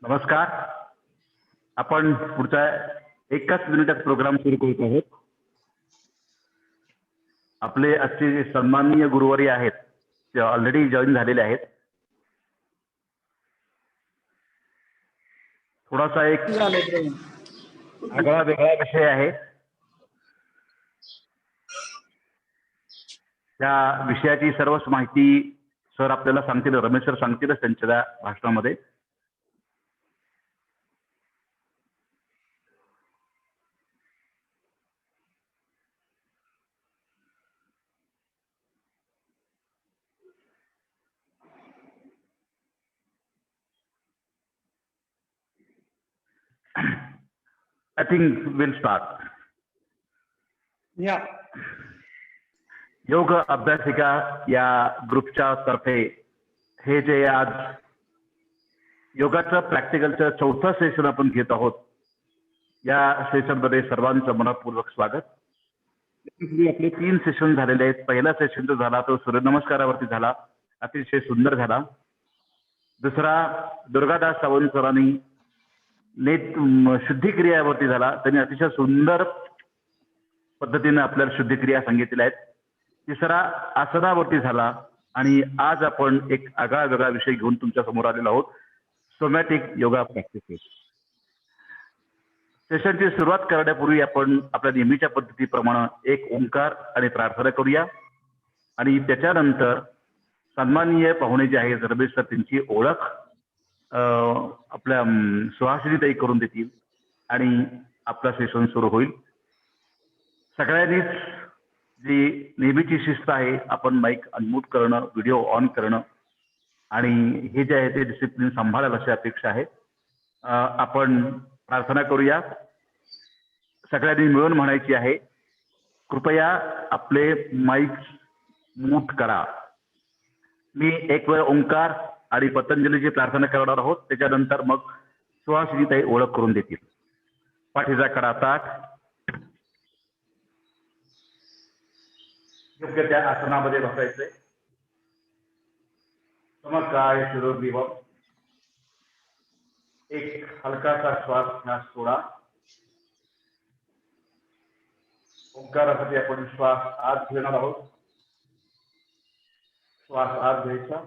नमस्कार. आपण पुढच्या एकच मिनिटात प्रोग्राम सुरू करत आहोत. आपले आजचे जे सन्माननीय गुरुवारी आहेत ते ऑलरेडी जॉईन झालेले आहेत. थोडासा एक आगळा वेगळा विषय आहे. त्या विषयाची सर्वच माहिती सर आपल्याला सांगतील, रमेश सर सांगतीलच त्यांच्या भाषणामध्ये. I think we'll start. Yeah. योग अभ्यासिका या ग्रुपच्या तर्फे हे जे आज योगाचं प्रॅक्टिकलचं चौथं सेशन आपण घेत आहोत. या सेशन मध्ये सर्वांचं मनपूर्वक स्वागत. आपले 3 सेशन झालेले आहेत. पहिला सेशन जो झाला तो सूर्यनमस्कारावरती झाला, अतिशय सुंदर झाला. दुसरा दुर्गादास सावंत सरांनी शुद्धिक्रियावरती झाला. त्यांनी अतिशय सुंदर पद्धतीने आपल्याला शुद्धिक्रिया सांगितलेल्या आहेत. तिसरा आसनावरती झाला आणि आज आपण एक आगळा वेगळा विषय घेऊन तुमच्या समोर आलेलो आहोत, सोमॅटिक योगा प्रॅक्टिसेस. सेशनची सुरुवात करण्यापूर्वी आपण आपल्या नेहमीच्या पद्धतीप्रमाणे एक ओंकार आणि प्रार्थना करूया आणि त्याच्यानंतर सन्माननीय पाहुणे जे आहेत रमेश सर त्यांची ओळख आपल्या सुहासिनीताई करून देतील आणि आपला सेशन सुरू होईल. सगळ्यांनीच जी नेहमीची शिस्त आहे, आपण माईक अनम्यूट करणं, व्हिडिओ ऑन करणं आणि हे जे आहे ते डिसिप्लिन सांभाळायला अशी अपेक्षा आहे. आपण प्रार्थना करूया. सगळ्यांनी मिळून म्हणायची आहे, कृपया आपले माईक म्यूट करा. मी एक वेळ ओंकार आणि पतंजलीची प्रार्थना करणार आहोत. त्याच्यानंतर मग सुहासिनीताई ओळख करून देतील. पाठीचा कडा ताठ, योग्य त्या आसनामध्ये बसायचंय. समकाय शिरोग्रीवम. एक हलकासा श्वास सोडा. ओंकारासाठी आपण श्वास आत घेणार आहोत. श्वास आत घ्यायचा.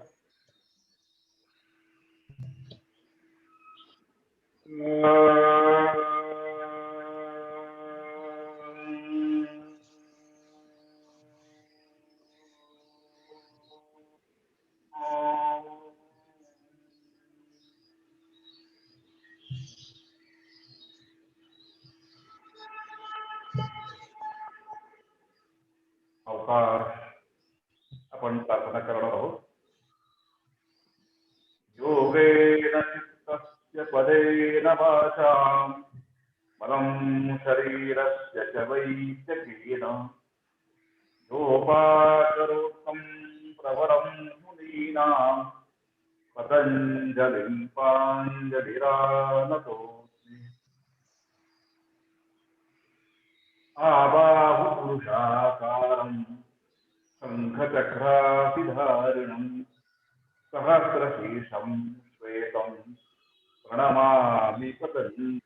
आपण प्रार्थना करणार आहोत. योगेन चित्तस्य पदेन वाचां बलं शरीरस्य च वैद्यकेन योपाकरोत्तं प्रवरं मुनीनां पतञ्जलिं पाञ्जलिरानतोऽस्मि. आबाहु पुरुषाकारं शङ्खचक्रासिधारिणं सहस्रशीर्षं श्वेतं प्रणमामि पतञ्जलिं.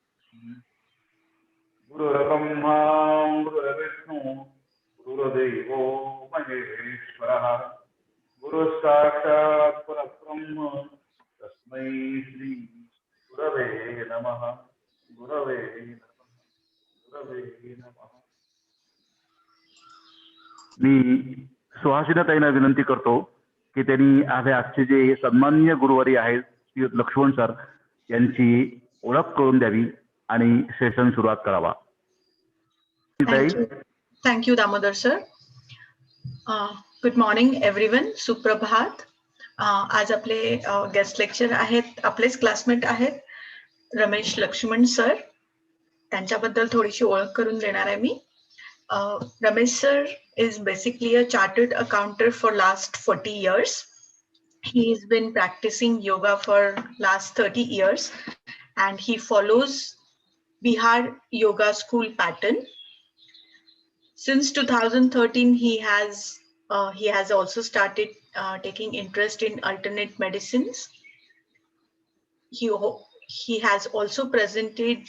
गुरुर्ब्रह्मा गुरुर्विष्णु गुरुर्देवो महेश्वरः गुरुः परब्रह्म तस्मै श्री गुरवे नमः. गुरवे नमः. गुरवे नमः. मी सुहासिनीताईंना विनंती करतो की त्यांनी आजचे जे सन्माननीय गुरुवारी आहेत श्री लक्ष्मण सर यांची ओळख करून द्यावी आणि सेशन सुरुवात करावा. Thank you, Damodar sir. Good morning, everyone. सुप्रभात. आज आपले गेस्ट लेक्चर आहेत, आपलेच क्लासमेट आहेत रमेश लक्ष्मण सर. त्यांच्याबद्दल थोडीशी ओळख करून देणार आहे मी. Ramesh sir is basically a chartered accountant for last 40 years. He's been practicing yoga for last 30 years and he follows Bihar Yoga School pattern. Since 2013, he has also started taking interest in alternate medicines. he has also presented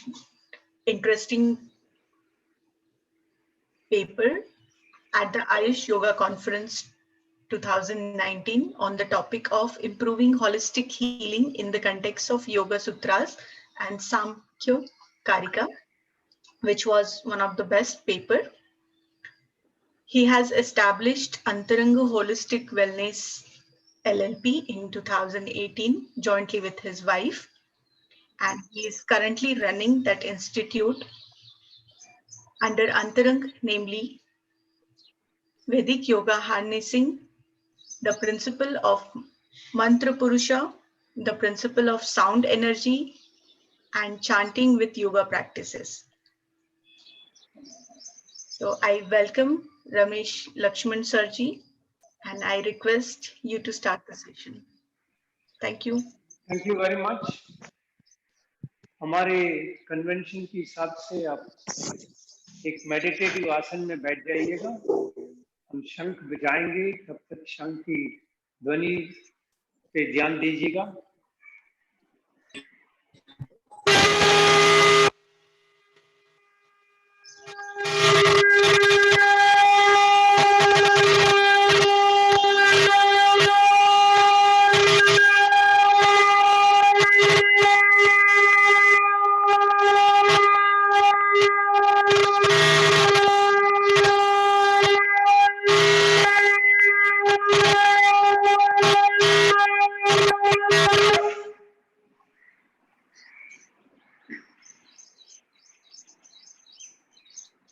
interesting paper at the Ayush Yoga Conference 2019 on the topic of improving holistic healing in the context of Yoga Sutras and Samkhya Karika, which was one of the best paper. He has established Antaranga Holistic Wellness LLP in 2018 jointly with his wife, and he is currently running that institute under Antarang, namely Vedic Yoga harnessing the principle of Mantra Purusha, the principle of sound energy, and chanting with yoga practices. So I welcome Ramesh Lakshman Sarji, and I request you to start the session. Thank you. Thank you very much. हमारे convention के हिसाब से आप एक meditative आसन में बैठ जाइएगा। हम शंख बजाएंगे, तब तक शंख की ध्वनि पे ध्यान दीजिएगा।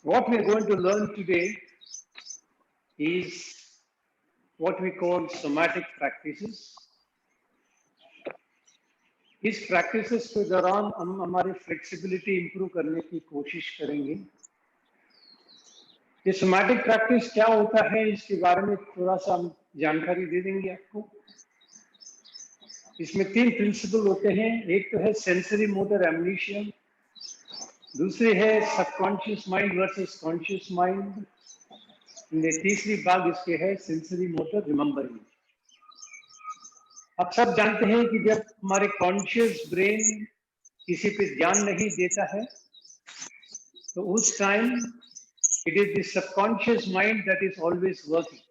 What we are going to learn today is what we call somatic practices. इस practices के दौरान हम हमारी flexibility improve करने की कोशिश करेंगे। ये somatic practice क्या होता है, इसके बारे में थोड़ा सा हम जानकारी दे देंगे आपको। इसमें 3 प्रिंसिपल होते हैं। एक तो है सेंसरी मोटर एमनीशिया, दूसरी है subconscious mind versus conscious mind, तीसरी भाग इसके है सेंसरी मोटर रिमेम्बरिंग। आप सब जानते हैं कि जब हमारे कॉन्शियस ब्रेन किसी पे ध्यान नहीं देता है तो उस time it is the subconscious mind that is always working.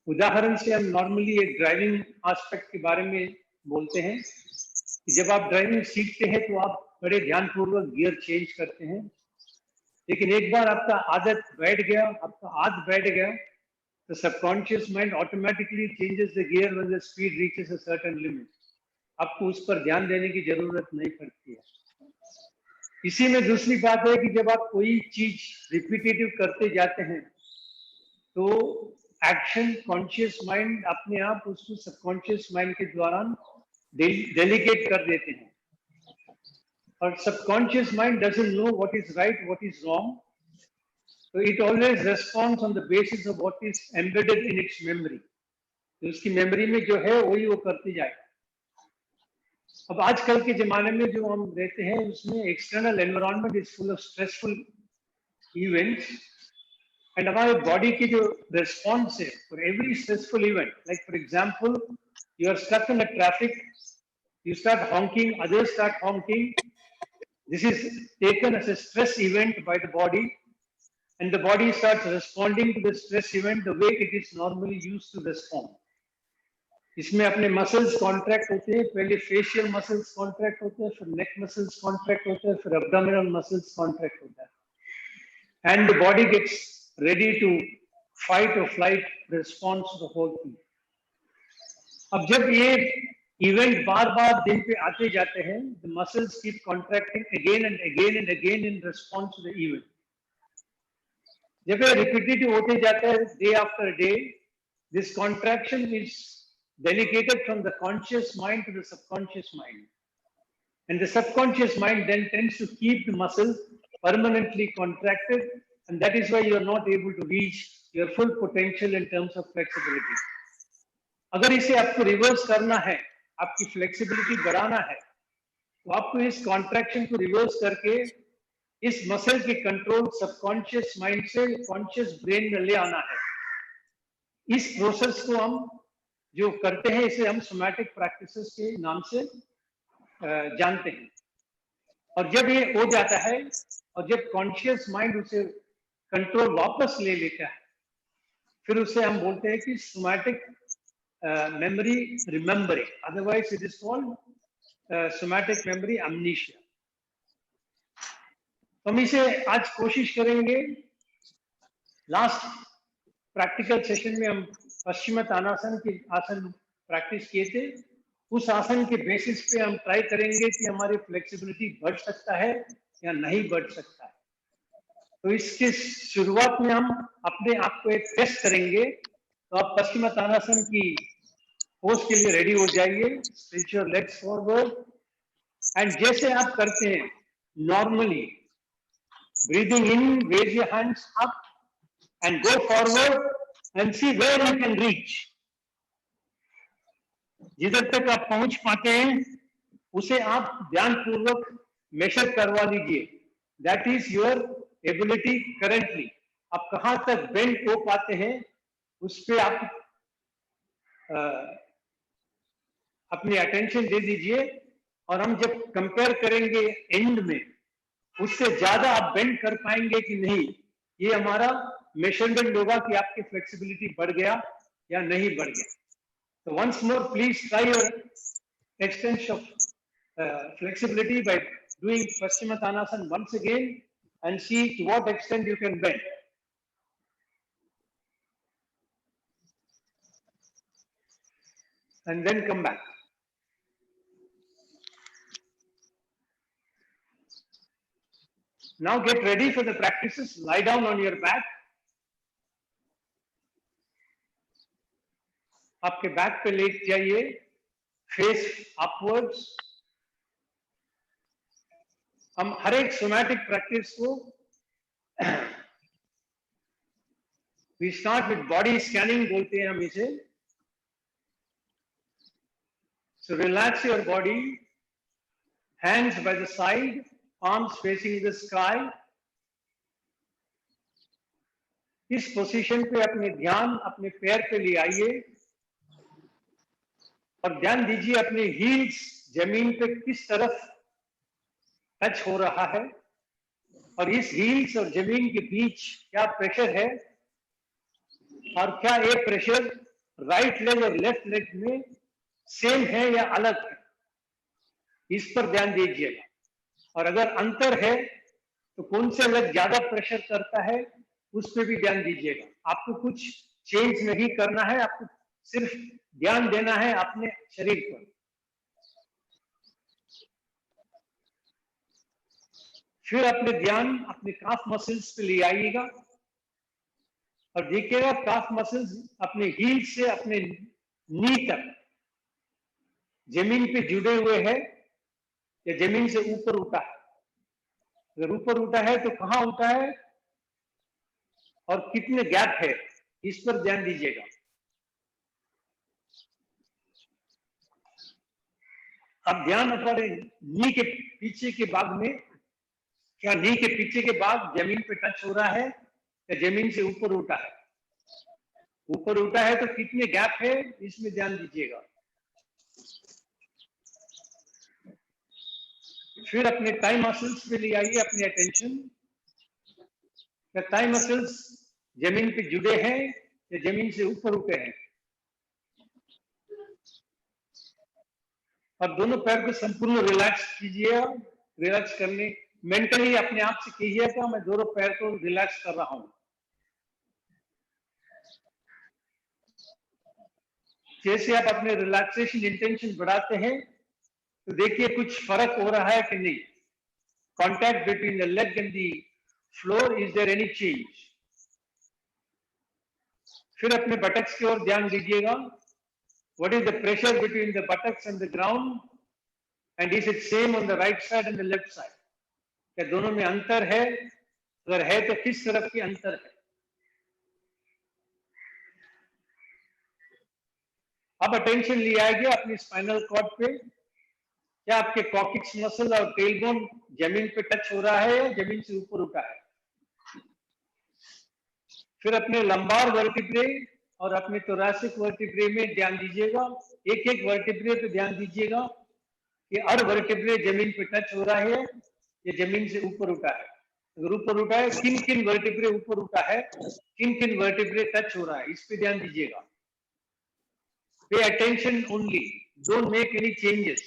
उदाहरण से हम नॉर्मली एक ड्राइविंग एस्पेक्ट के बारे में बोलते हैं कि जब आप ड्राइविंग सीखते हैं तो आप बड़े ध्यानपूर्वक गियर चेंज करते हैं, लेकिन एक बार आपका आदत बैठ गया, आपका आदत बैठ गया, तो subconscious mind automatically changes the gear when the speed reaches a certain limit. आपको उस पर ध्यान देने की जरूरत नहीं पड़ती है। इसी में दूसरी बात है कि जब आप कोई चीज रिपीटेटिव करते जाते हैं तो एक्शन कॉन्शियस माइंड अपने आप उसको सबकॉन्शियस माइंड के द्वारा डेलीगेट कर देते हैं, और subconscious mind doesn't know what is right, what is wrong, so it always responds on the basis of what is embedded in its memory. तो उसकी मेमोरी में जो है वही वो करते जाए। अब आजकल के जमाने में जो हम रहते हैं उसमें external environment is full of stressful events, and हमारे बॉडी की जो रिस्पॉन्स है for every stressful event, like for example you are stuck in a traffic, you start honking, others start honking. This is taken as a stress event by the body, and the body starts responding to the stress event the way it is normally used to respond. इसमें अपने muscles contract होते हैं, पहले facial muscles contract होते हैं, फिर नेक muscles contract होते हैं, फिर एब्डोमिनल मसल्स कॉन्ट्रैक्ट होता है, and the body gets ready to fight और flight response to the whole thing. अब जब ये इवेंट बार बार दिन पे आते जाते हैं, the muscles keep contracting again and again and again in response to the event. जब ये repetitive होते जाता है day after day, this contraction is delegated from the conscious mind to the subconscious mind, and the subconscious mind then tends to keep the muscle permanently contracted, and that is why you are not able to reach your full potential in terms of flexibility. अगर इसे आपको reverse करना है, आपकी flexibility बढ़ाना है, तो आपको इस कॉन्ट्रैक्शन को रिवर्स करके इस मसल के कंट्रोल सबकॉन्शियस माइंड से कॉन्शियस ब्रेन में ले आना है। इस प्रोसेस को हम जो करते हैं इसे हम सोमैटिक प्रैक्टिसेस के नाम से जानते हैं। और जब ये हो जाता है और जब कॉन्शियस माइंड उसे कंट्रोल वापस ले लेता है, फिर उसे हम बोलते हैं कि somatic memory remembering, otherwise it is called somatic memory अमनीशिया। हम इसे आज कोशिश करेंगे। लास्ट प्रैक्टिकल सेशन में हम पश्चिमोत्तानासन के आसन प्रैक्टिस किए थे। उस आसन के बेसिस पे हम ट्राई करेंगे कि हमारी फ्लेक्सिबिलिटी बढ़ सकता है या नहीं बढ़ सकता है। तो इसके शुरुआत में हम अपने आप को एक टेस्ट करेंगे। तो आप पश्चिमोत्तानासन की पोज के लिए रेडी हो जाइए। Stretch your legs forward and जैसे आप करते हैं normally, breathing in, raise your hands up and go forward and see where you can reach. जिधर तक आप पहुंच पाते हैं उसे आप ध्यान पूर्वक मेजर करवा लीजिए। That is your ability currently. आप कहां तक बेंड हो पाते हैं उस पे आप अपनी अटेंशन दे दीजिए। और हम जब कंपेयर करेंगे एंड में, उससे ज्यादा आप बेंड कर पाएंगे कि नहीं, ये हमारा मेजरमेंट होगा कि आपकी फ्लेक्सिबिलिटी बढ़ गया या नहीं बढ़ गया। तो once more please try your extension of flexibility by doing Paschimottanasana once again and see to what extent you can bend. And then come back. Now get ready for the practices. Lie down on your back. आपके back पे लेट जाइए, face upwards. हम हर एक somatic practice को we start with body scanning बोलते हैं हम इसे। So relax your body, hands by the side, arms facing the sky. इस पोजीशन पे अपने ध्यान अपने पैर पे ले आइए और ध्यान दीजिए अपने हील्स जमीन पे किस तरफ टच हो रहा है और इस हील्स और जमीन के बीच क्या प्रेशर है और क्या ये प्रेशर राइट लेग और लेफ्ट लेग में सेम है या अलग है, इस पर ध्यान दीजिएगा। और अगर अंतर है तो कौन से लेग ज्यादा प्रेशर करता है उस पर भी ध्यान दीजिएगा। आपको कुछ चेंज नहीं करना है, आपको सिर्फ ध्यान देना है अपने शरीर पर। फिर अपने ध्यान अपने काफ मसल्स पे ले आइएगा और देखिएगा काफ मसल्स अपने हील से अपने नी तक जमीन पे जुड़े हुए हैं या जमीन से ऊपर उठा है। अगर ऊपर उठा है तो कहां उठा है और कितने गैप है, इस पर ध्यान दीजिएगा। अब ध्यान अपने नी के पीछे के भाग में, क्या नी के पीछे के भाग जमीन पे टच हो रहा है या जमीन से ऊपर उठा है। ऊपर उठा है तो कितने गैप है, इसमें ध्यान दीजिएगा। फिर अपने थाई मसल्स पे ले आइए अपनी अटेंशन। क्या थाई मसल्स जमीन पे जुड़े हैं या जमीन से ऊपर उठे हैं। और दोनों पैर को संपूर्ण रिलैक्स कीजिए। रिलैक्स करने मेंटली अपने आप से कीजिएगा मैं दोनों पैर को रिलैक्स कर रहा हूं। जैसे आप अपने रिलैक्सेशन इंटेंशन बढ़ाते हैं तो देखिए कुछ फर्क हो रहा है कि नहीं। Contact between the leg and the floor, is there any change. फिर अपने बटक्स की ओर ध्यान दीजिएगा। What is the pressure between the buttocks and the ground, and is it same on the right side and the left side? क्या दोनों में अंतर है? अगर है तो किस तरफ की अंतर है? अब अटेंशन ले आएंगे अपनी स्पाइनल कॉर्ड पे। क्या आपके कॉक्सिक्स मसल और टेलबोन जमीन पे टच हो रहा है या जमीन से ऊपर उठा है। फिर अपने लंबार वर्टिब्रे और अपने थोरैसिक वर्टिब्रे में ध्यान दीजिएगा। एक एक वर्टिब्रे पे ध्यान दीजिएगा कि हर वर्टिब्रे जमीन पे टच हो रहा है या जमीन से ऊपर उठा है। अगर ऊपर उठा है, किन किन वर्टिब्रे ऊपर उठा है, किन किन वर्टिब्रे टच हो रहा है, इस पे ध्यान दीजिएगा। Pay attention only, don't make any changes,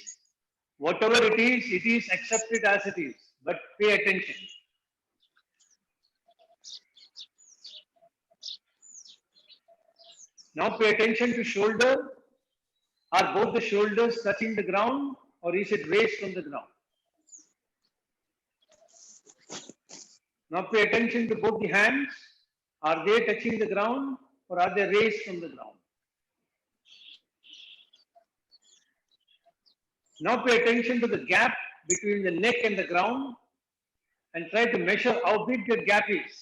whatever it is accepted as it is, but pay attention. Now pay attention to shoulder. Are both the shoulders touching the ground or is it raised from the ground? Now pay attention to both the hands. Are they touching the ground or are they raised from the ground? Now pay attention to the gap between the neck and the ground and try to measure how big the gap is.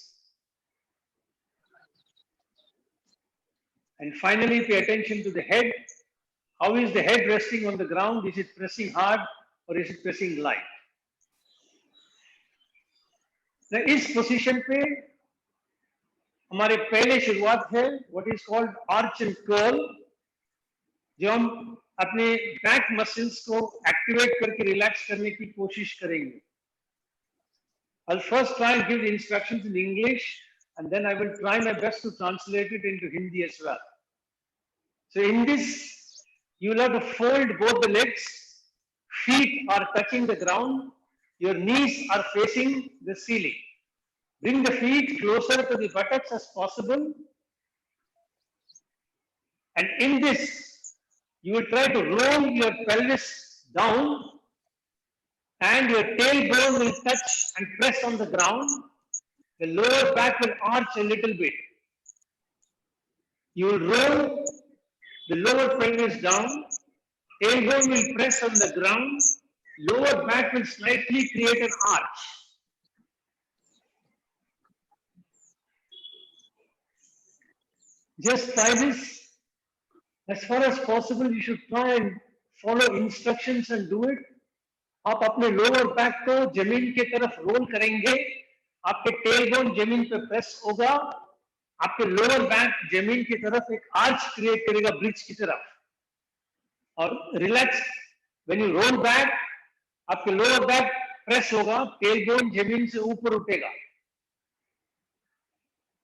And finally pay attention to the head. How is the head resting on the ground? Is it pressing hard or is it pressing light? Now, इस position पे हमारे पहले शुरुआत है what is called arch and curl, जो हम अपने back muscles को एक्टिवेट करके रिलैक्स करने की कोशिश करेंगे. I'll first try and give the instructions in English and then I will try my best to translate it into Hindi as well. So in this, you will have to fold both the legs, feet are touching the ground, your knees are facing the ceiling. Bring the feet closer to the buttocks as possible. And in this, you will try to roll your pelvis down and your tailbone will touch and press on the ground. The lower back will arch a little bit. You will roll the lower pelvis down, tailbone will press on the ground, lower back will slightly create an arch. Just try this. As far as possible, you should try and follow instructions and do it. आप अपने lower back को जमीन की तरफ role करेंगे, आपके tailbone जमीन पे प्रेस होगा, आपके लोअर बैक जमीन की तरफ एक आर्च क्रिएट करेगा ब्रिज की तरफ, और relax when you roll back आपके लोअर बैक प्रेस होगा, टेलबोन जमीन से ऊपर उठेगा.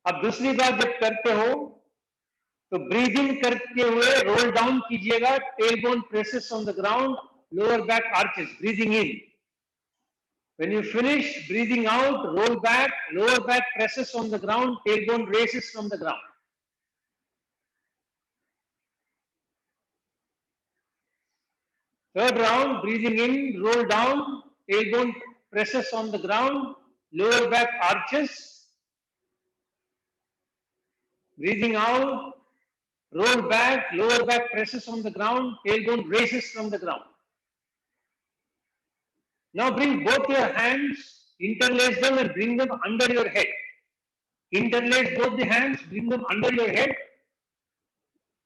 अब दूसरी बात जब करते हो तो ब्रीदिंग करते हुए रोल डाउन कीजिएगा, tailbone presses on the ground, lower back arches, breathing in. When you finish breathing out, roll back, lower back presses on the ground, tailbone raises from the ground. Third round, breathing in, roll down, tailbone presses on the ground, lower back arches. Breathing out, roll back, lower back presses on the ground, tailbone raises from the ground. Now bring both your hands, interlace them and bring them under your head. Interlace both the hands, bring them under your head.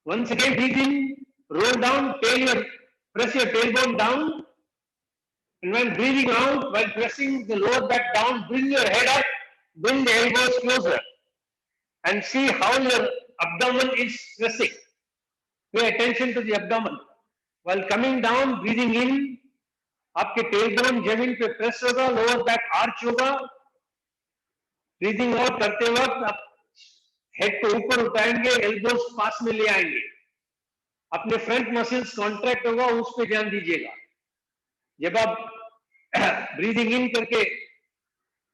Once again, breathe in, roll down, press your tailbone down. And when breathing out, while pressing the lower back down, bring your head up, bring the elbows closer. And see how your abdomen is pressing. Pay attention to the abdomen. While coming down, breathing in, आपके tailbone जमीन पे press होगा, lower back arch होगा. Breathing out करते वक्त आप head को ऊपर उठाएंगे, एल्बोस पास में ले आएंगे, अपने फ्रंट मसल्स कॉन्ट्रैक्ट होगा, उस पे ध्यान दीजिएगा. जब आप ब्रीदिंग इन करके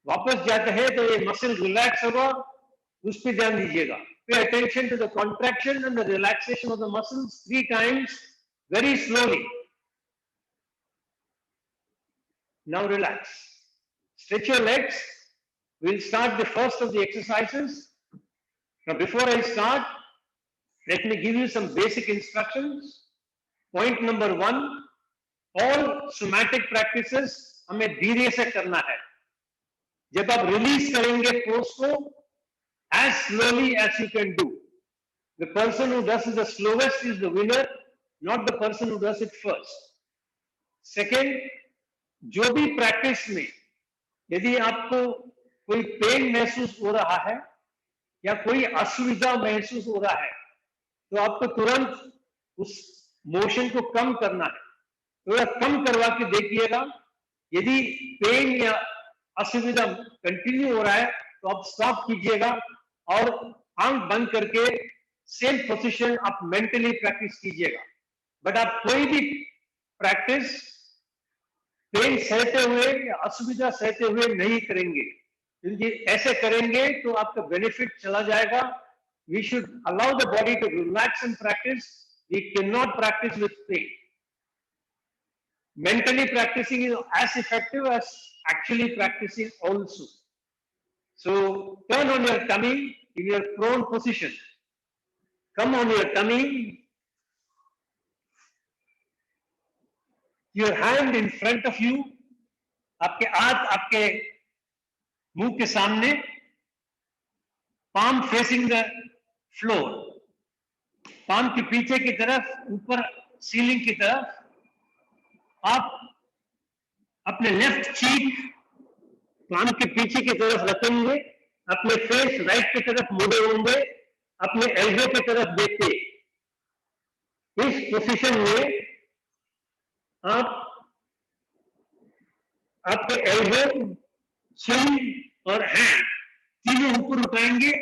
वापस जाते हैं तो ये मसल रिलैक्स होगा, उस पे ध्यान दीजिएगा. Pay attention to the contraction and the relaxation of the muscles 3 times very slowly. Now relax. Stretch your legs. We'll start the first of the exercises. Now before I start, let me give you some basic instructions. Point number 1, all somatic practices हमें धीरे से करना है. जब आप release करेंगे pose को, as slowly as you can do. The person who does it the slowest is the winner, not the person who does it first. Second, जो भी प्रैक्टिस में यदि आपको कोई पेन महसूस हो रहा है या कोई असुविधा महसूस हो रहा है तो आपको तुरंत उस मोशन को कम करना है. थोड़ा कम करवा के देखिएगा। यदि पेन या असुविधा कंटिन्यू हो रहा है तो आप स्टॉप कीजिएगा और आंख बंद करके सेम पोजीशन आप मेंटली प्रैक्टिस कीजिएगा। बट आप कोई भी प्रैक्टिस पेन सहते हुए या असुविधा सहते हुए नहीं करेंगे, क्योंकि ऐसे करेंगे तो आपका बेनिफिट चला जाएगा। We should allow the body to relax and practice. We can not practice with pain. Mentally practicing is as effective as actually practicing also. So turn on your tummy in your prone position. Come on your tummy, your hand in front of you, आपके हाथ आपके मुंह के सामने, palm facing the floor, palm के पीछे की तरफ, ऊपर सीलिंग की तरफ। आप अपने लेफ्ट चीक palm के पीछे की तरफ रखेंगे, अपने फेस राइट की तरफ मुड़े होंगे, अपने एल्बो की तरफ देखते। इस पोजीशन में आप आपके एल्बो, चिन और हैंड तीनों ऊपर उठाएंगे।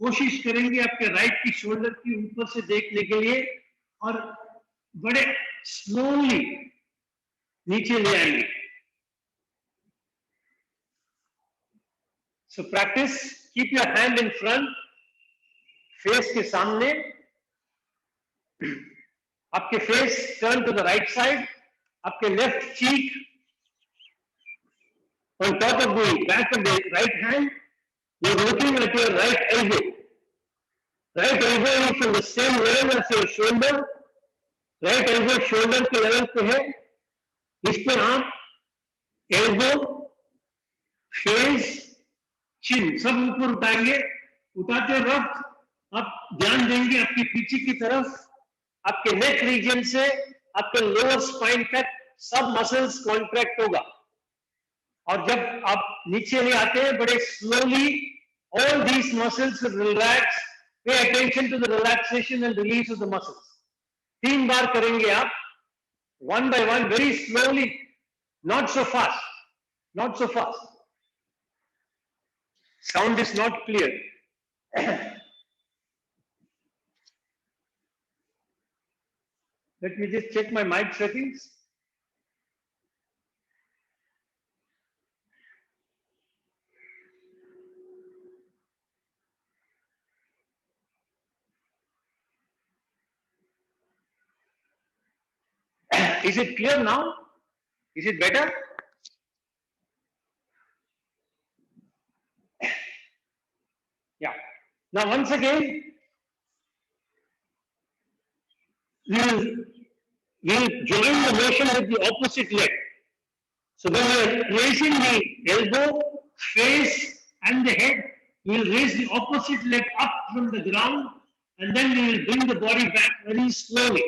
कोशिश करेंगे आपके राइट की शोल्डर की ऊपर से देखने के लिए और बड़े स्लोली नीचे ले आएंगे। So practice, keep your hand in front, face के सामने, आपके face turn to the right side, आपके left cheek on top of the back of the right hand, you're looking at your right elbow. Right elbow is on the same level as your shoulder. Right elbow shoulder के level पे है। इस पे आप elbow, face, chin सब ऊपर उठाएंगे। उठाते वक्त आप ध्यान देंगे आपके पीछे की तरफ, आपके नेक रीजन से आपके लोअर स्पाइन तक सब मसल्स कॉन्ट्रैक्ट होगा। और जब आप नीचे ले आते हैं बड़े slowly, all these muscles will relax. Pay attention to the relaxation and release of the muscles. 3 बार करेंगे आप, one by one, very slowly, not so fast, not so fast. Sound is not clear. Let me just check my mic settings. Is it clear now? Is it better? Yeah. Now once again, we'll join the motion with the opposite leg. So when we are raising the elbow, face and the head, we will raise the opposite leg up from the ground and then we will bring the body back very slowly.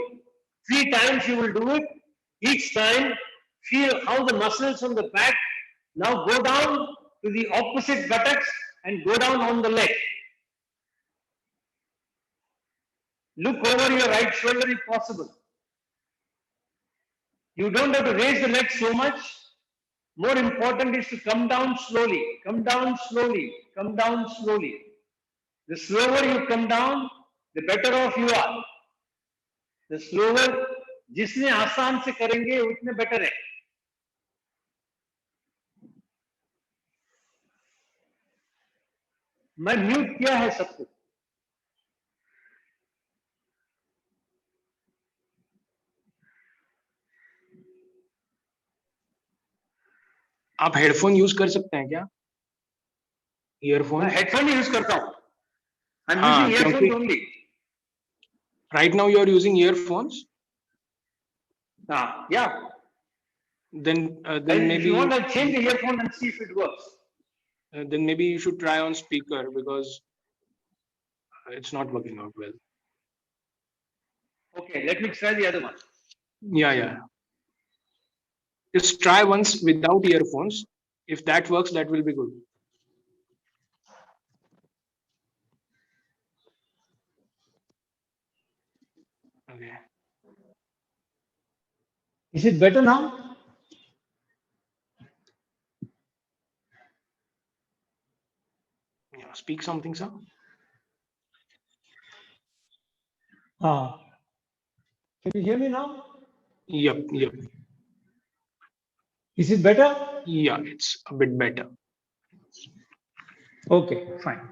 3 times you will do it. Each time feel how the muscles on the back now go down to the opposite buttocks and go down on the leg. Look over your right shoulder if possible. You don't have to raise the leg so much. More important is to come down slowly, come down slowly, come down slowly. The slower you come down, the better off you are. The slower, जिसने आसान से करेंगे उतने better है। मैं mute किया है सबको। आप हेडफोन यूज कर सकते हैं क्या? ईयरफोन? मैं हेडफोन यूज करता हूँ। I'm हाँ, using earphones only. Right now you are using earphones? Yeah. Then And maybe if you want, I'll change the earphone and see if it works. then maybe you should try on speaker because it's not working out well. Okay, let me try the other one. Yeah. Just try once without earphones. If that works, that will be good. Okay. Is it better now? Yeah, speak something, sir. Ah. Can you hear me now? Yep, yep. Is it better? Yeah, it's a bit better. Okay, fine.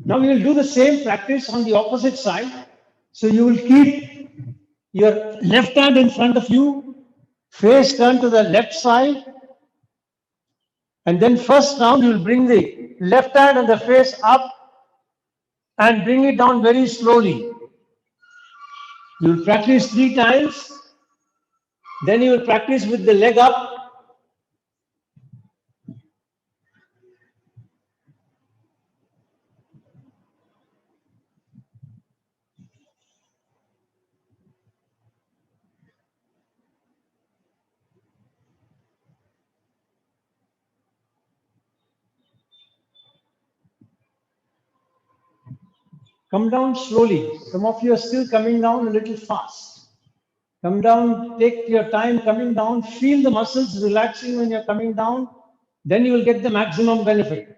Now we will do the same practice on the opposite side. So you will keep your left hand in front of you, face turned to the left side, and then first round you will bring the left hand and the face up and bring it down very slowly. You will practice 3 times, then you will practice with the leg up. Come down slowly. Some of you are still coming down a little fast. Come down, take your time coming down, feel the muscles relaxing when you're coming down, then you will get the maximum benefit.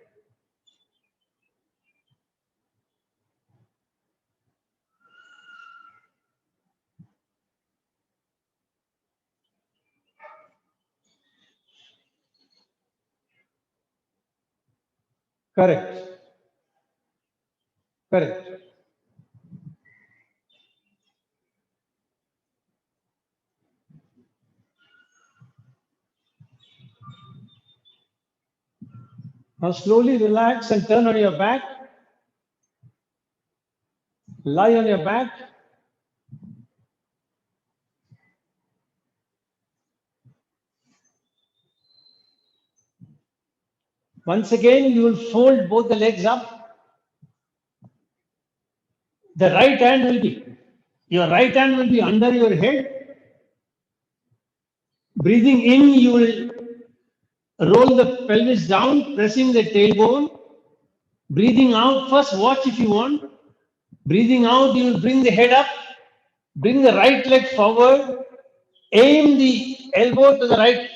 Correct. Correct. Now slowly relax and turn on your back. Lie on your back. Once again, you will fold both the legs up. The right hand will be, your right hand will be under your head. Breathing in, you will roll the pelvis down, pressing the tailbone. Breathing out, first watch if you want. Breathing out, you will bring the head up, bring the right leg forward, aim the elbow to the right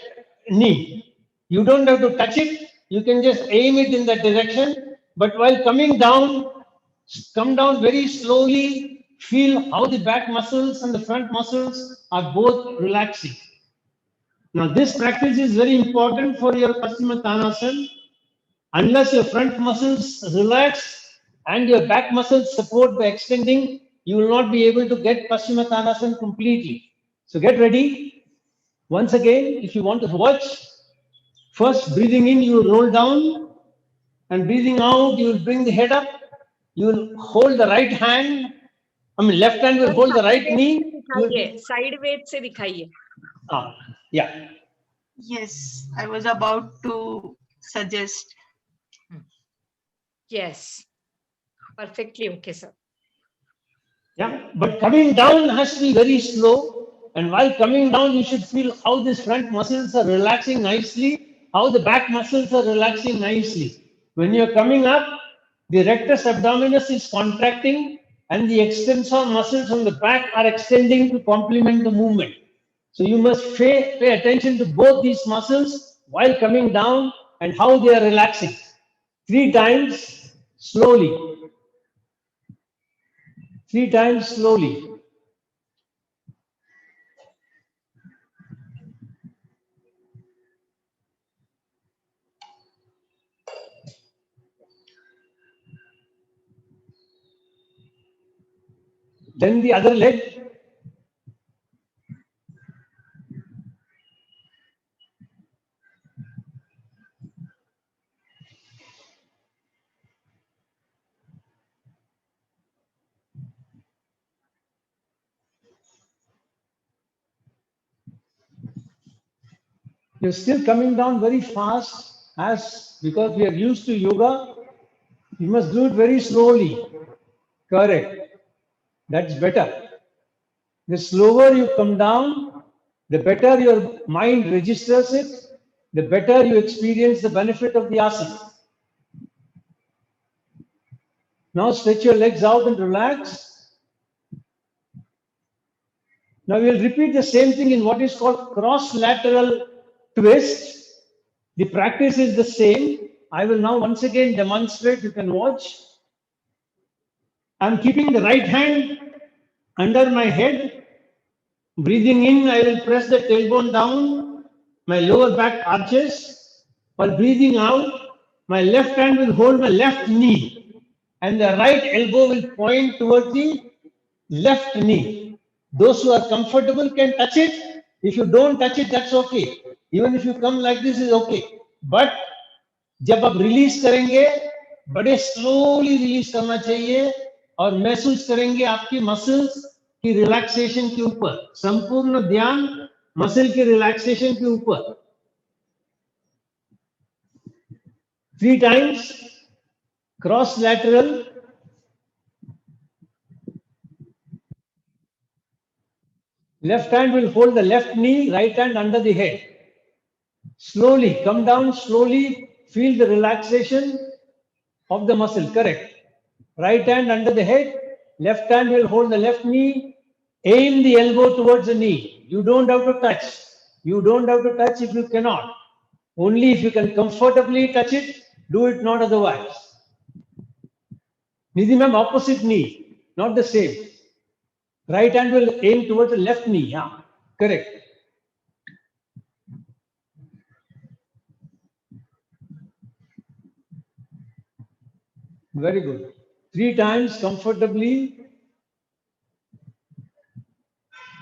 knee. You don't have to touch it, you can just aim it in that direction. But while coming down, come down very slowly, feel how the back muscles and the front muscles are both relaxing. Now, this practice is very important for your Paschimottanasana. Unless your front muscles relax and your back muscles support by extending, you will not be able to get Paschimottanasana completely. So get ready. Once again, if you want to watch, first breathing in, you will roll down, and breathing out, you will bring the head up. You will hold the right hand. Left hand will hold the right knee. Side weight से दिखाइए. Yeah. Yes, I was about to suggest. Yes. Perfectly okay, sir. Yeah, but coming down has to be very slow. And while coming down, you should feel how these front muscles are relaxing nicely, how the back muscles are relaxing nicely. When you're coming up, the rectus abdominis is contracting and the extensor muscles on the back are extending to complement the movement. So you must pay attention to both these muscles while coming down and how they are relaxing. 3 times slowly. 3 times slowly. Then the other leg. You're still coming down very fast because we are used to yoga. You must do it very slowly. Correct. That's better. The slower you come down, the better your mind registers it, the better you experience the benefit of the asana. Now stretch your legs out and relax. Now we will repeat the same thing in what is called cross lateral twist. The practice is the same. I will now once again demonstrate. You can watch. I'm keeping the right hand under my head. Breathing in, I will press the tailbone down. My lower back arches. While breathing out, my left hand will hold my left knee and the right elbow will point towards the left knee. Those who are comfortable can touch it. If you don't touch it, that's okay. Even if you come like this is okay. But जब आप release करेंगे बड़े slowly release करना चाहिए और महसूस करेंगे आपकी मसल्स की रिलैक्सेशन के ऊपर. संपूर्ण ध्यान मसल के रिलैक्सेशन के ऊपर. 3 times cross lateral. Left hand will hold the left knee, right hand under the head. Slowly come down, slowly feel the relaxation of the muscle. Correct. Right hand under the head, left hand will hold the left knee, aim the elbow towards the knee. You don't have to touch. You don't have to touch if you cannot. Only if you can comfortably touch it, do it, not otherwise. Nidhi ma'am, opposite knee, not the same. Right hand will aim towards the left knee. Yeah, correct. Very good. 3 times comfortably,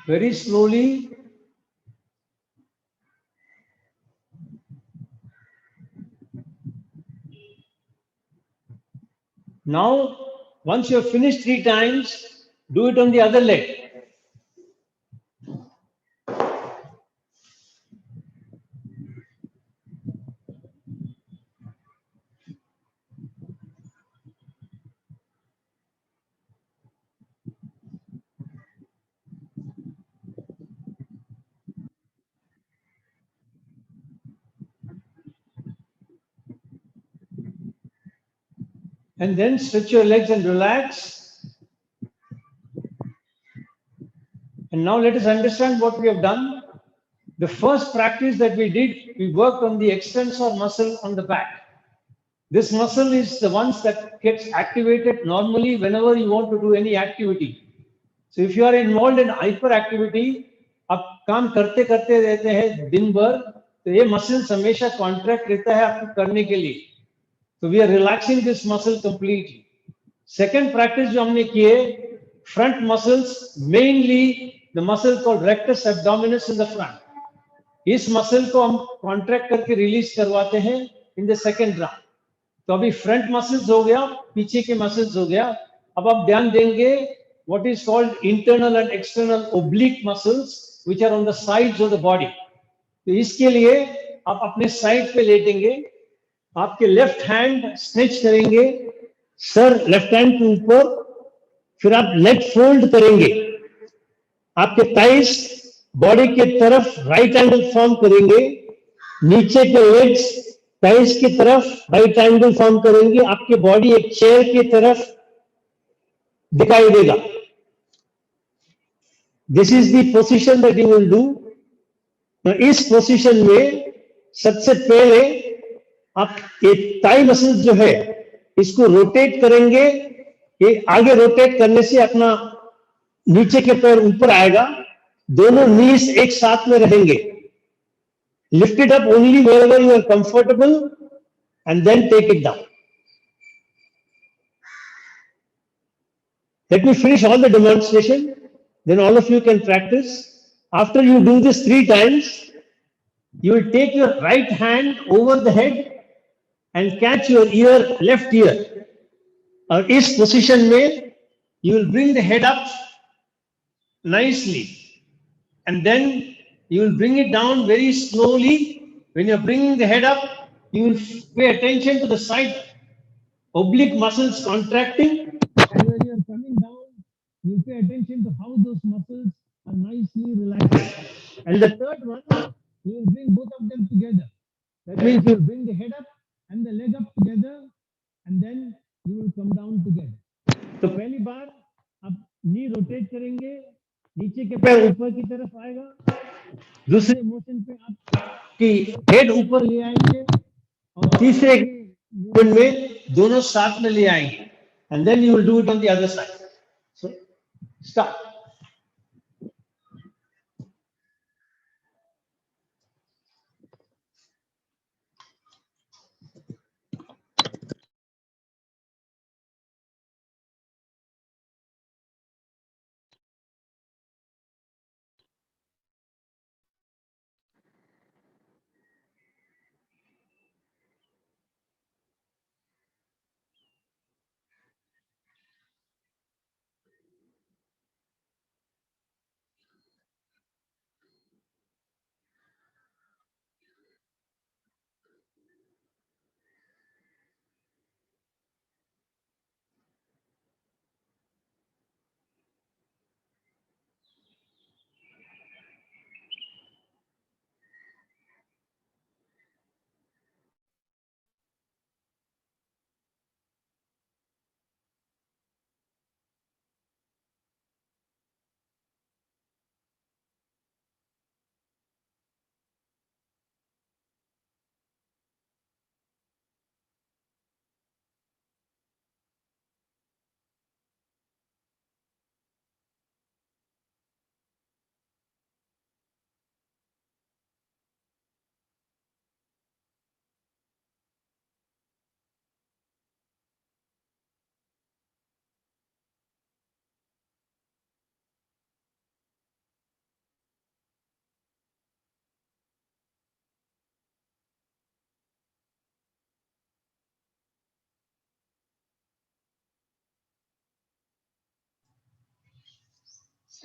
very slowly. Now, once you have finished 3 times, do it on the other leg. And then stretch your legs and relax. And now let us understand what we have done. The first practice that we did, we worked on the extensor muscle on the back. This muscle is the one that gets activated normally whenever you want to do any activity. So if you are involved in hyperactivity, आप काम करते करते रहते हैं दिन भर, तो ये मसल्स हमेशा कॉन्ट्रैक्ट रहता है आपको करने के लिए. So we are relaxing this muscle completely. Second practice जो हमने किए, front muscles, mainly the muscle called rectus abdominis in the front. इस muscle को हम contract करके release करवाते हैं in the second round. तो अभी front muscles हो गया, पीछे के muscles हो गया. अब आप ध्यान देंगे what is called internal and external oblique muscles which are on the sides of the body. तो इसके लिए आप अपने side पे लेटेंगे, आपके लेफ्ट हैंड स्ट्रेच करेंगे, सर लेफ्ट हैंड के ऊपर, फिर आप लेग फोल्ड करेंगे, आपके थाइस बॉडी के तरफ राइट एंगल फॉर्म करेंगे, नीचे के लेग्स थाइस की तरफ राइट एंगल फॉर्म करेंगे, आपके बॉडी एक चेयर की तरफ दिखाई देगा. This is the position that you will do. इस पोजीशन में सबसे पहले आप ये थाई मसल जो है इसको रोटेट करेंगे. ये आगे रोटेट करने से अपना नीचे के पैर ऊपर आएगा, दोनों नीज एक साथ में रहेंगे. Lift it up only wherever you are comfortable and then take it down. Let me finish all the demonstration, then all of you can practice. After you do this 3 times, you will take your right hand over the head and catch your ear, left ear. और इस position में you will bring the head up nicely and then you will bring it down very slowly. When you are bringing the head up, you will pay attention to the side oblique muscles contracting, and when you are coming down, you will pay attention to how those muscles are nicely relaxed. And the third one, you will bring both of them together. That means you will bring the head up and the leg up together, and then you will come down together. तो पहली बार आप नी rotate करेंगे, नीचे के पैर ऊपर की तरफ आएगा, दूसरे मोशन पे आपकी हेड ऊपर ले आएंगे और तीसरे मूवमेंट में दोनों साथ में ले आएंगे and then you will do it on the other side. So start.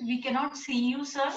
We cannot see you, sir.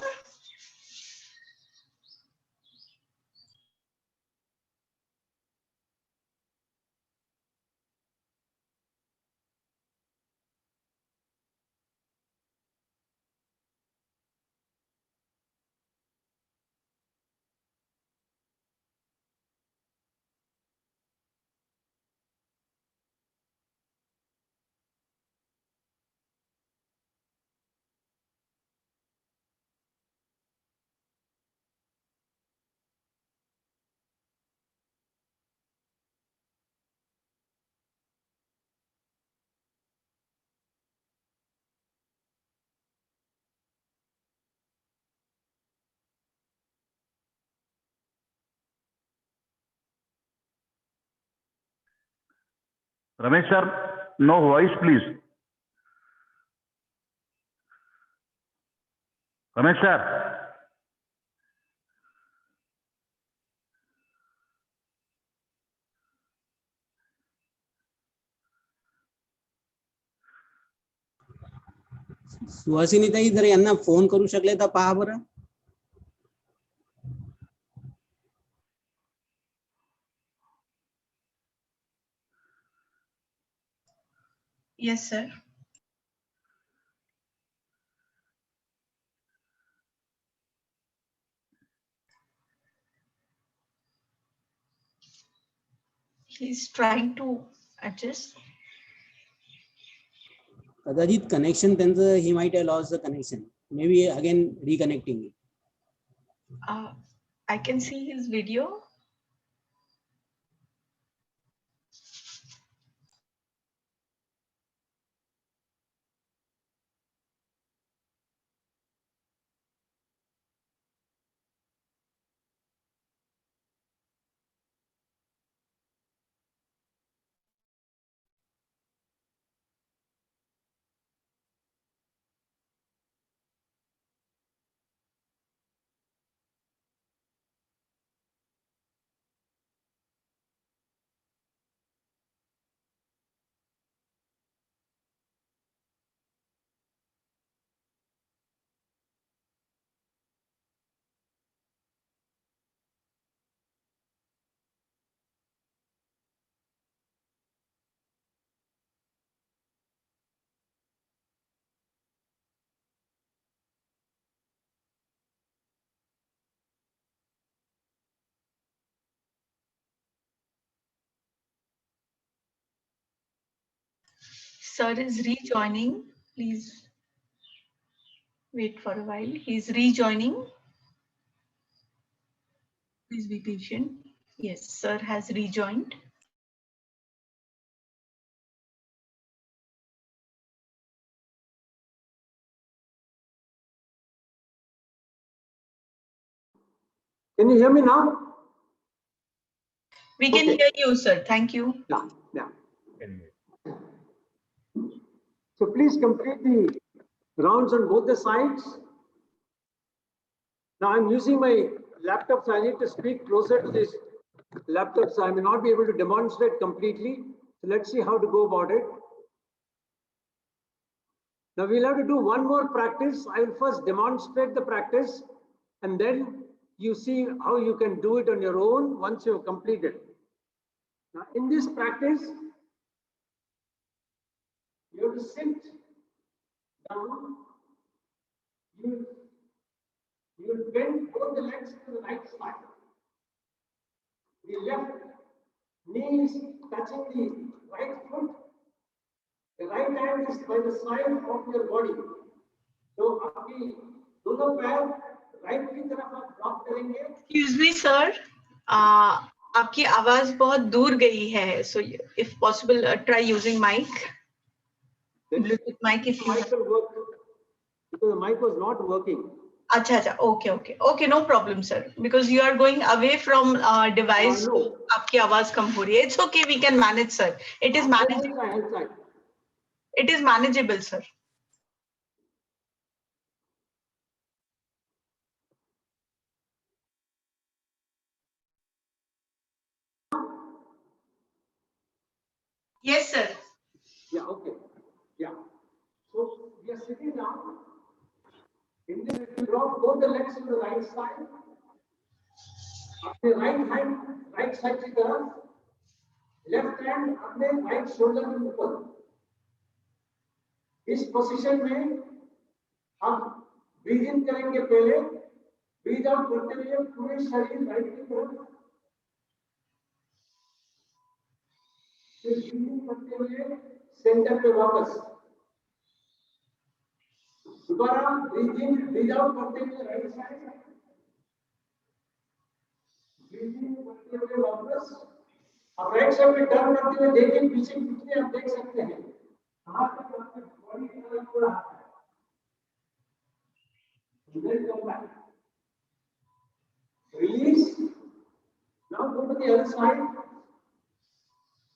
Ramesh sir, no voice please. Ramesh sir. Suhasini ताई जर यांना फोन करू शकले तर पहा बरं. Yes, sir. He's trying to adjust. कदाचित connection त्यांचं he might have lost the connection. May be again reconnecting. I can see his video. Sir is rejoining. Please Wait for a while. He's rejoining. Please be patient. Yes, sir has rejoined. Can you hear me now? We can Okay. hear you, sir. Thank you. Yeah, yeah. So please complete the rounds on both the sides. Now I'm using my laptop, so I need to speak closer to this laptop, so I may not be able to demonstrate completely. So let's see how to go about it. Now we'll have to do one more practice. I will first demonstrate the practice, and then you see how you can do it on your own once you have completed. Now in this practice, you have to sit down. You will bend both the legs to the right side. The left knee is touching the right foot. The right hand is by the side of your body. तो आपकी दोनों पैर right की तरफ आप drop करेंगे. Excuse me, sir. आपकी आवाज बहुत दूर गई है. So if possible, try using mic. Bluetooth mic if you Mic will work because the mic was not working. अच्छा. Okay, no problem, sir. Because you are going away from device, No. so आपकी आवाज कम हो रही है. It's okay, we can manage, sir. It is manageable. It is manageable, sir. Yes, sir. Yeah, okay. Yeah. So we are sitting down. In this, you drop both the legs to the right side. अपने right hand right side की तरफ, left hand अपने right shoulder के ऊपर. इस position में हम breathe इन करेंगे पहले, ब्रीथ आउट करते हुए पूरे शरीर राइट की तरफ, फिर ब्रीथ इन करते हुए सेंटर पे वापस, दोबारा ब्रीथ इन ब्रीथ आउट करते हुए राइट साइड, ब्रीथ इन करते हुए वापस. अब राइट साइड पे टर्न करते हुए देखिए पीछे कितने आप देख सकते हैं. हाथ पे आपके बॉडी की तरफ पूरा हाथ है. Then come back. Release. Now go to the other side.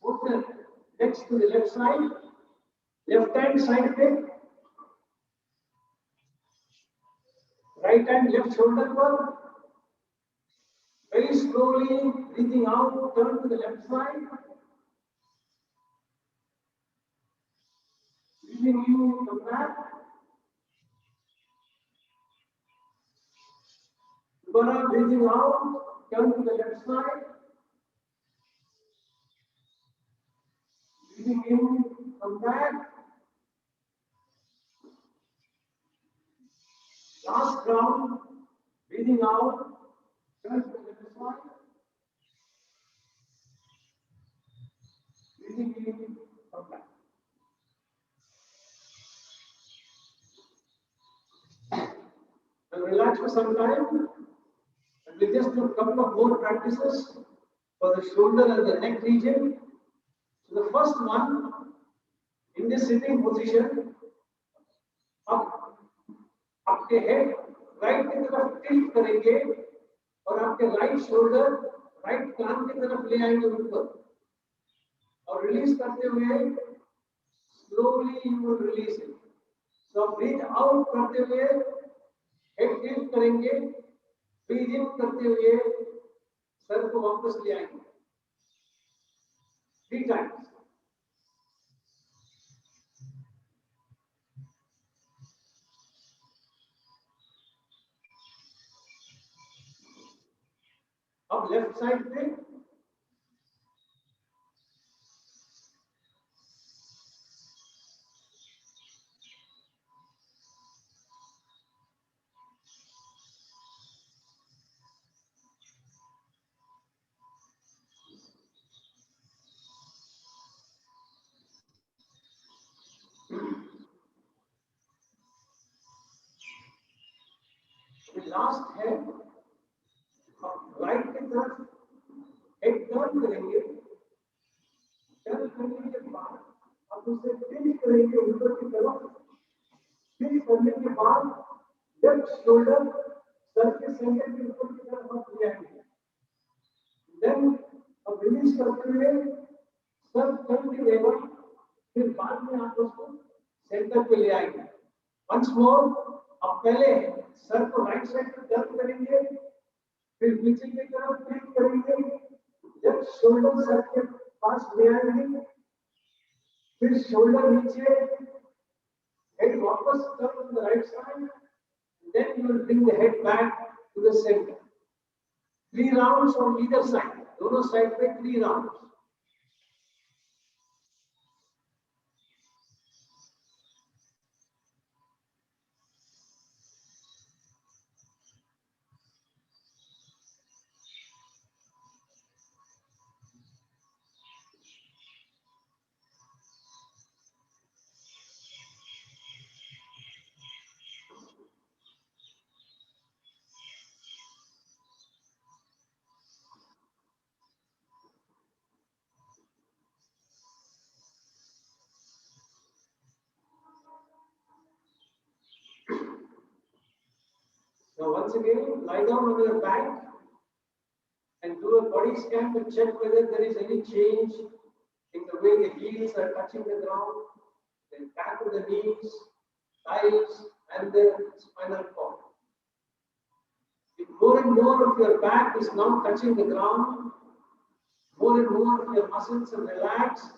Put the legs to the left side. Left hand side पे. Right hand left shoulder पर. Very slowly breathing out. Turn to the left side. Breathing in, come back. Dobaरा breathing out. Turn to the left side. Breathing in, come back. Last round. Breathing out. Turn to the left side. Breathing in, come back. And relax for some time. And we'll just do a couple of more practices for the shoulder and the neck region. So the first one, in this sitting position, आप आपके head right की तरफ tilt करेंगे और आपके right shoulder right कान की तरफ ले आएंगे ऊपर और रिलीज करते हुए slowly you will release it. So breathe out करते हुए हेड टिल्ट करेंगे, ब्रीथ इन करते हुए सर को वापस ले आएंगे 3 times. अब लेफ्ट साइड पे last है राइट की तरफ एक टर्न करेंगे, टर्न करने के बाद आप उसे पिंच करेंगे ऊपर की तरफ, पिंच करने के बाद लेफ्ट शोल्डर सर के सेंटर के ऊपर की तरफ आप ले आएंगे, देन अब रिलीज करते हुए सर टर्न करेगा, फिर बाद में आप उसको सेंटर पे ले आएंगे। वंस मोर, अब पहले सर को राइट साइड पे टर्न करेंगे, फिर पीछे की तरफ फ्लिप करेंगे, लेफ्ट शोल्डर सर के पास ले आएंगे, फिर शोल्डर नीचे, हेड वापस turn to the right side, then you will bring the head back to the center. 3 rounds on either side, दोनों साइड पे 3 rounds. Now once again, lie down on your back and do a body scan to check whether there is any change in the way the heels are touching the ground, the back of the knees, thighs, and the spinal cord. If more and more of your back is now touching the ground, more and more of your muscles are relaxed,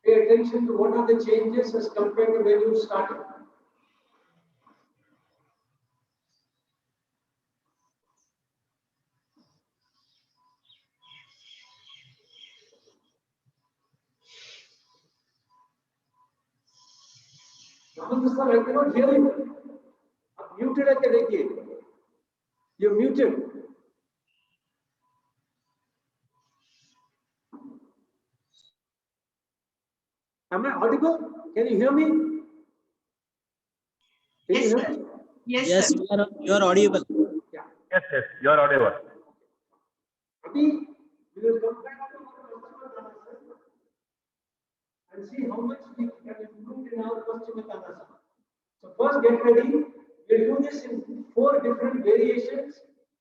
pay attention to what are the changes as compared to when you started. Sir, I cannot hear you. आप muted है क्या देखिए? You're muted. Am I audible? Can you hear me? Can Yes, you sir. hear me? Yes, Yes, sir. you are audible. Yeah. Yes, you are audible. Abhi, we will come back to our and see how much we can improve in our Paschimottanasana. So first get ready. We'll do this in 4 different variations,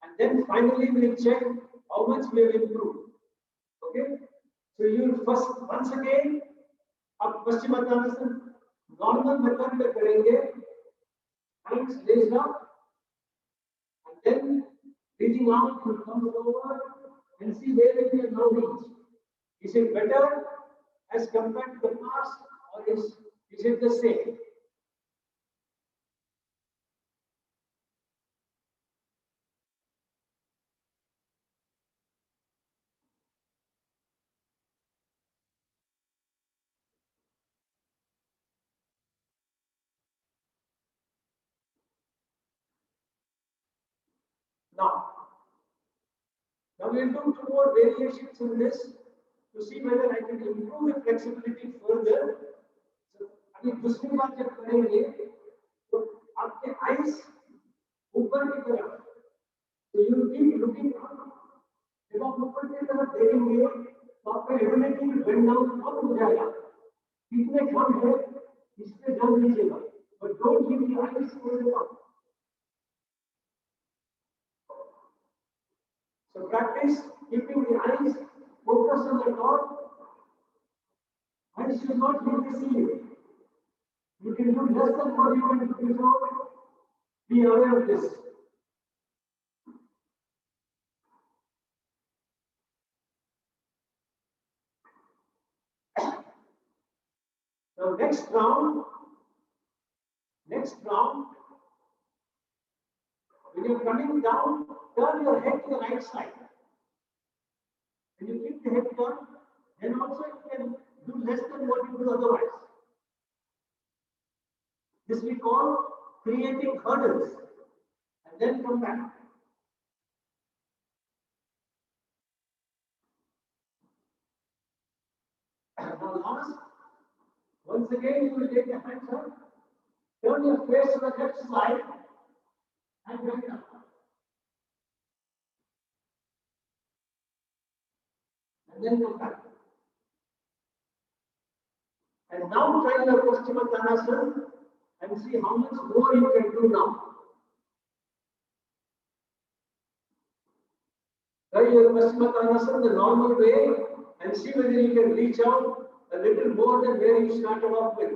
and then finally we'll check how much we have improved. Okay? So you first, once again, आप Paschimottanasana normal method में करेंगे, hands raised up, and then reaching out to come over and see where it will now reach. Is it better as compared to the past, or is it the same? Now we'll do 2 more variations in this to see whether I can improve the flexibility further. So, अभी दूसरी बात जब करेंगे तो आपके eyes ऊपर की तरफ, so you keep looking up. जब आप ऊपर की तरफ देखेंगे तो आपका ability to bend down कम हो जाएगा. कितने कम है इस पे ध्यान दीजिएगा, but don't keep the eyes closed up. So practice keeping the eyes focused on the top. Eyes should not hit the ceiling. You can do less than what you can do before. Be aware of this. Now next round, when you're coming down, turn your head to the right side. When you keep the head turned, then also you can do less than what you do otherwise. This we call creating hurdles, and then come back. Now last, once again you will take the hands up, Turn your face to the left side and bend down. And then come back. And now try your Paschimottanasana and see how much more you can do now. Try your Paschimottanasana the normal way and see whether you can reach out a little more than where you started off with.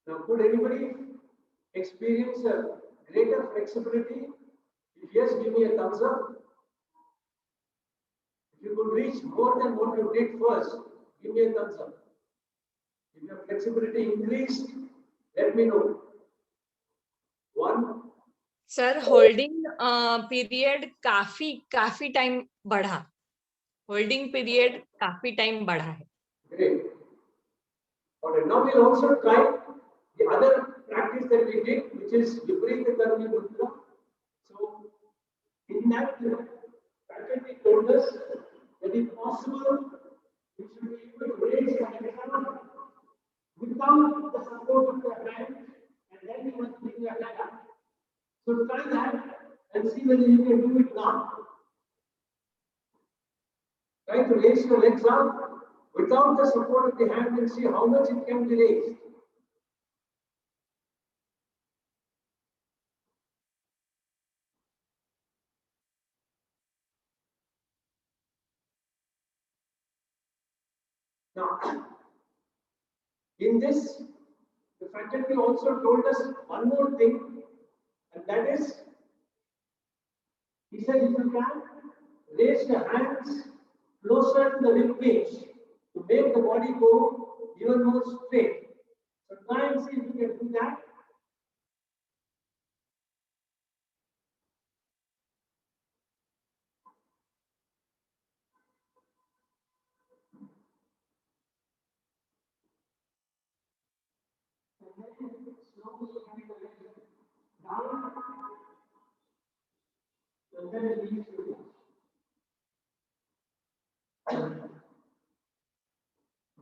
Now, could anybody experience a greater flexibility? If yes, give me a thumbs up. If you could reach more than what you did first, give me a thumbs up. If your flexibility increased, let me know. 1. Sir holding period काफी time बढ़ा. Holding period काफी time बढ़ा है. Great. Alright, now we'll also try the other practice that we did, which is Viparita Karmi Mudra. So, in that faculty told us that if possible, we should be able to raise the hand without the support of the hand, and then you must bring your leg up. So try that and see whether you can do it now. Try to raise your legs up without the support of the hand and see how much it can be raised. Now, in this, the faculty also told us one more thing, and that is, he said, if you can raise the hands closer to the rib cage to make the body go even more straight. So try and see if you can do that. And then slowly bring the legs down, and then release your legs.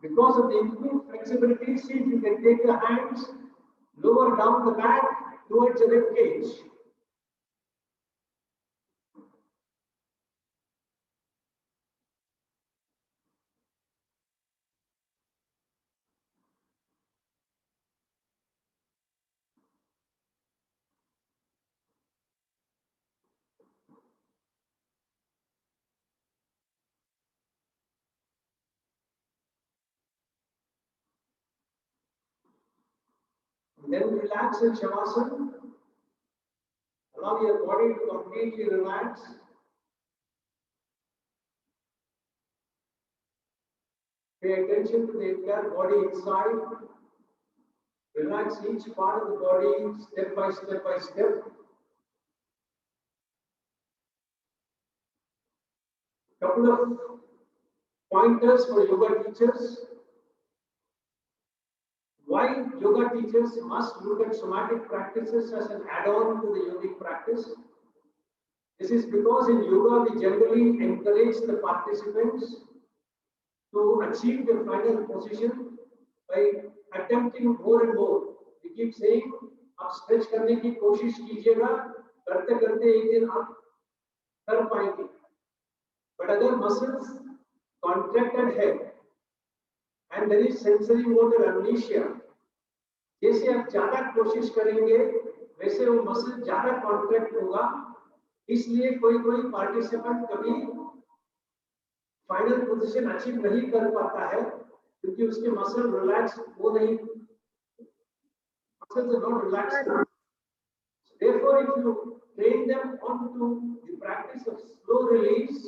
Because of the improved flexibility, see if you can take your hands lower down the back towards the rib cage. And then relax in Shavasana. Allow your body to completely relax. Pay attention to the entire body inside. Relax each part of the body step by step by step. Couple of pointers for yoga teachers. Why yoga teachers must look at somatic practices as an add-on to the yogic practice? This is because in yoga we generally encourage the participants to achieve their final position by attempting more and more. We keep saying, आप stretch करने की कोशिश कीजिएगा, करते करते एक दिन आप कर पाएंगे. But अगर muscles contracted है and there is sensory motor amnesia, जैसे आप ज्यादा कोशिश करेंगे वैसे वो मसल ज्यादा कॉन्ट्रैक्ट होगा. इसलिए कोई पार्टिसिपेंट कभी फाइनल पोजीशन अचीव नहीं कर पाता है क्योंकि उसके मसल रिलैक्स हो नहीं, muscles are not relaxed. Therefore, if you train them onto the practice of slow release,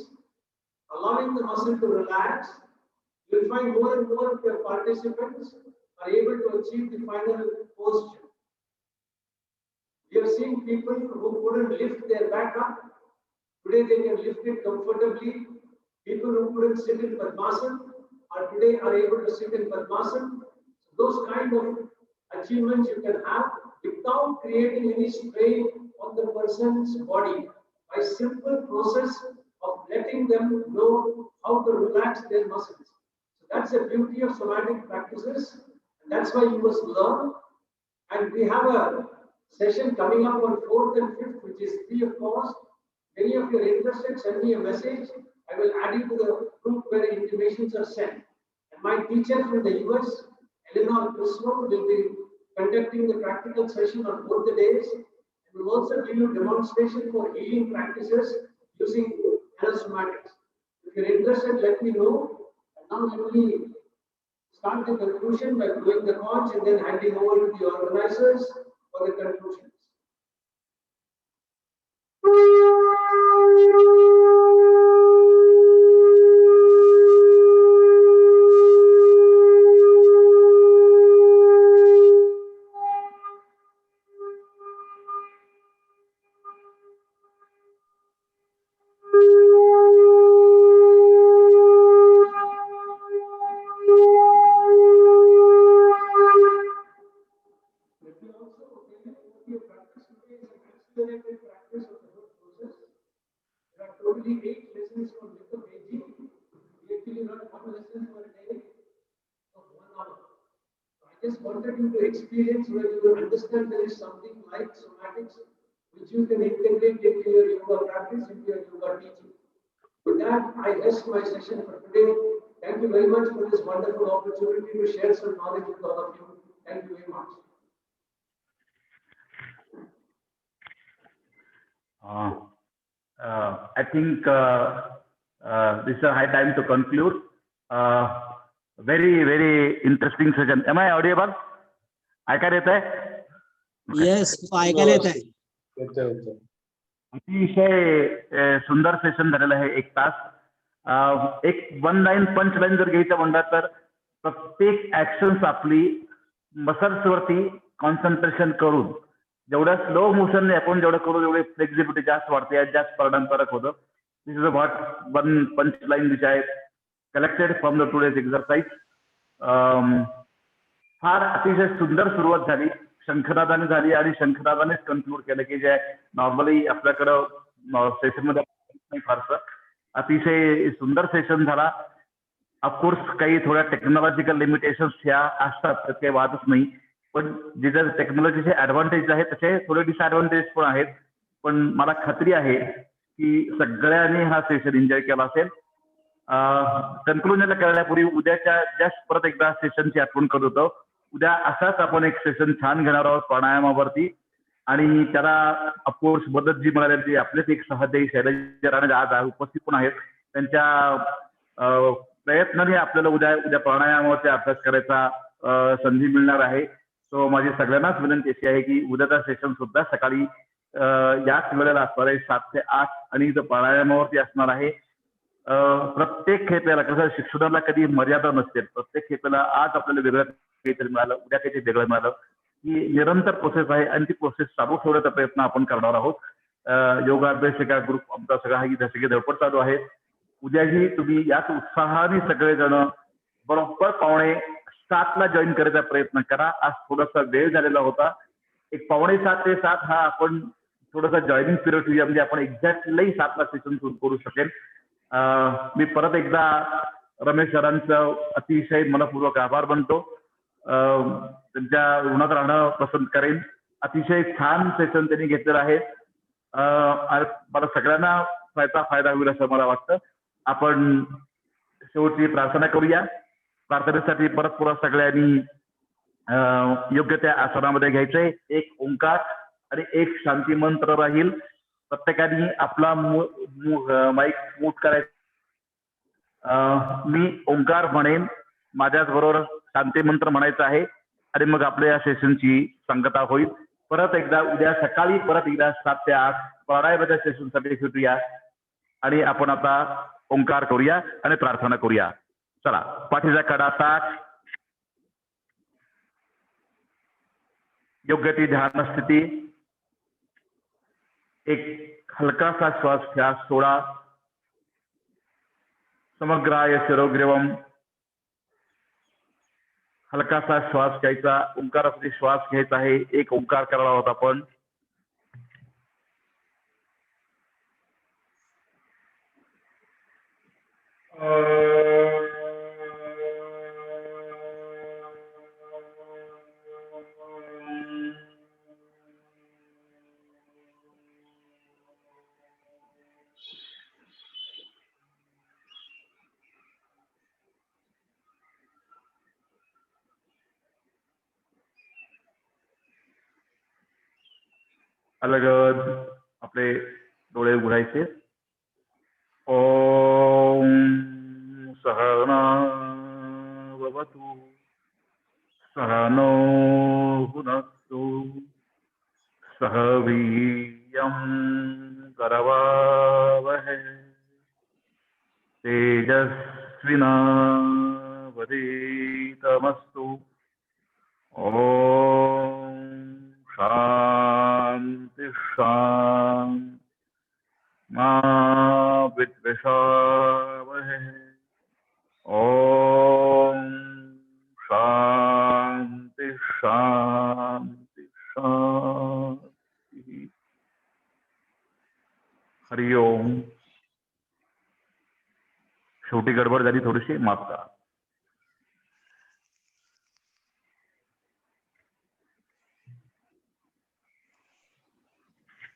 allowing allowing the muscle to relax, you'll find more and more of your participants are able to achieve the final posture. We have seen people who couldn't lift their back up. Today they can lift it comfortably. People who couldn't sit in Padmasana today are able to sit in Padmasana. Those kind of achievements you can have without creating any strain on the person's body by simple process of letting them know how to relax their muscles. So that's the beauty of somatic practices, and that's why you must learn. And we have a session coming up on 4th and 5th, which is free of cost. Any of you are interested, send me a message. I will add you to the group where intimations are sent. And my teacher from the US, Eleanor Crisno, will be conducting the practical session on both the days. And will also give you demonstration for healing practices using somatics. If you're interested, let me know. And now let me start the conclusion by blowing the conch and then handing over to the organizers for the conclusions. Experience where you will understand there is something like somatics which you can integrate into your yoga practice, into your yoga teaching. With that, I rest my session for today. Thank you very much for this wonderful opportunity to share some knowledge with all of you. Thank you very much. I think this is a high time to conclude. Very, very interesting session. Am I audible? ऐकायला येत आहे? Yes, ऐकायला येत आहे. अतिशय सुंदर session झालेलं आहे. 1 तास. एक वन लाईन पंच लाईन जर घ्यायचं म्हणलं तर प्रत्येक ऍक्शन्स आपली मसल्स वरती कॉन्सन्ट्रेशन करून जेवढ्या स्लो मोशनने आपण जेवढं करू तेवढे फ्लेक्झिबिलिटी जास्त वाढते, जास्त परिणामकारक होतं. This is what one punch line which I collected from the today's exercise. फार अतिशय सुंदर सुरुवात झाली, शंखनादाने झाली आणि शंखनादानेच कन्क्लूड केलं की जे नॉर्मली आपल्याकडं सेशन मध्ये नाही फारसं. अतिशय सुंदर सेशन झाला. ऑफकोर्स काही थोड्या टेक्नॉलॉजिकल लिमिटेशन्स ह्या असतात, त्यात काही वादच नाही. पण जे जर टेक्नॉलॉजीचे ऍडव्हान्टेज आहेत तसे थोडे डिसएडव्हान्टेज पण आहेत. पण मला खात्री आहे की सगळ्यांनी हा सेशन एन्जॉय केला असेल. कन्क्लुजनला करण्यापूर्वी उद्याच्या जस्ट परत एकदा सेशनची आठवण करत होतो. उद्या असाच आपण एक सेशन छान घेणार आहोत प्राणायामावरती, आणि त्याला ऑफकोर्स मदत जी मिळाली आपलेच एक सहदेही शैलजा राणे आज उपस्थित पण आहेत. त्यांच्या प्रयत्नाने आपल्याला उद्या प्राणायामावरती अभ्यास करायचा संधी मिळणार आहे. सो माझी सगळ्यांनाच विनंती अशी आहे की उद्याचा सेशन सुद्धा सकाळी याच वेळेला असणार आहे 7 ते 8 आणि इथं प्राणायामावरती असणार आहे. प्रत्येक खेपेला कसं शिक्षणाला कधी मर्यादा नसते. प्रत्येक खेपेला आज आपल्याला वेगळं काहीतरी मिळालं, उद्या काहीतरी वेगळं मिळालं. ही निरंतर प्रोसेस आहे आणि ती प्रोसेस चालू ठेवण्याचा प्रयत्न आपण करणार आहोत. योगा अभ्यासिका ग्रुप आमचा सगळा ही सगळे धडपड चालू आहे. उद्याही तुम्ही याच उत्साहाने सगळेजण बरोबर 6:45ला जॉईन करायचा प्रयत्न करा. आज थोडासा वेळ झालेला होता. एक 6:45 ते 7 हा आपण थोडासा जॉईनिंग पिरियड ठेवूया, म्हणजे आपण एक्झॅक्टली 7ला सेशन सुरू करू शकेल. मी परत एकदा रमेश सरांचं अतिशय मनपूर्वक आभार मानतो. त्यांच्या ऋणात राहणं पसंत करेन. अतिशय छान सेशन त्यांनी घेतलेलं आहे. मला सगळ्यांना त्याचा फायदा होईल असं मला वाटतं. आपण शेवटची प्रार्थना करूया. प्रार्थनेसाठी परत पुन्हा सगळ्यांनी योग्य त्या आसनामध्ये घ्यायचंय. एक ओंकार आणि एक शांती मंत्र राहील. प्रत्येकाने आपला माईक म्यूट करायचा. मी ओंकार म्हणेन, माझ्याच बरोबर शांती मंत्र म्हणायचा आहे आणि मग आपल्या या सेशनची सांगता होईल. परत एकदा उद्या सकाळी परत एकदा 7 ते 8 प्राणायामाच्या सेशनसाठी भेटूया. आणि आपण आता ओंकार करूया आणि प्रार्थना करूया. चला, पाठीचा कडा ताठ, योग्य ती ध्यान स्थिती. एक हलकासा श्वास घ्या, सोडा. समग्राय शिरोग्रीवम. हलकासा श्वास घ्यायचा, ओंकारासाठी श्वास घ्यायचा आहे. एक ओंकार करायला होता आपण. अलगद आपले डोळे उघडायचे. ओम सहना भवतु सहनो भुनक्तु सह वीर्यं करवावहै तेजस्विनावधीतमस्तु. ओम शांति शांति मा विद्विषावहै. ओम शांति शांति शांति. हरि ओम. शेवटी गडबड झाली थोडीशी, माफ करा.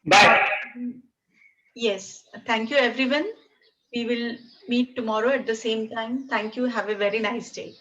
Bye. Yes, thank you everyone. We will meet tomorrow at the same time. Thank you. Have a very nice day.